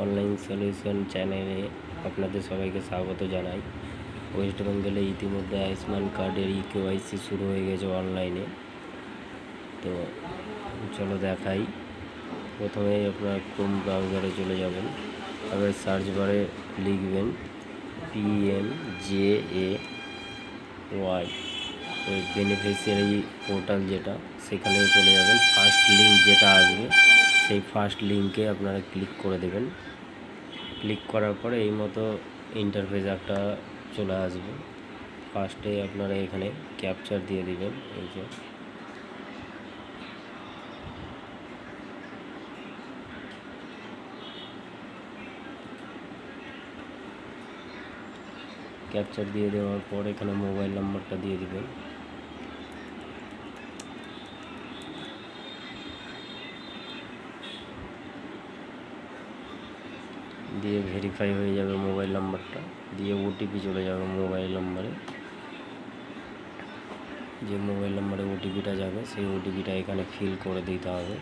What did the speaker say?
Online solution চ্যানেলে আপনাদের সবাইকে স্বাগত জানাই। ওয়েস্ট বেঙ্গলে ইতিমধ্যে আয়ুষ্মান কার্ডের কেওয়াইসি শুরু হয়ে গেছে অনলাইনে। তো চলো দেখাই। প্রথমেই আপনার ক্রোম ব্রাউজারে চলে যাবেন, তারপরে সার্চ বারে লিখবেন PMJAY বেনিফিশিয়ারি পোর্টাল, যেটা সেখানে চলে যাবেন। ফার্স্ট লিঙ্ক যেটা আসবে সেই ফার্স্ট লিঙ্কে আপনারা ক্লিক করে দেবেন। ক্লিক করার পরে এই মতো ইন্টারফেস একটা চলে আসবে। ফার্স্টে আপনারা এখানে ক্যাপচার দিয়ে দিবেন। এই যে ক্যাপচার দিয়ে দেওয়ার পর এখানে মোবাইল নাম্বারটা দিয়ে দিবেন। দিয়ে ভেরিফাই হয়ে যাবে মোবাইল নাম্বারটা, দিয়ে ওটিপি চলে যাবে মোবাইল নাম্বারে। যে মোবাইল নাম্বারে ওটিপিটা যাবে সেই ওটিপিটা এখানে ফিল করে দিতে হবে।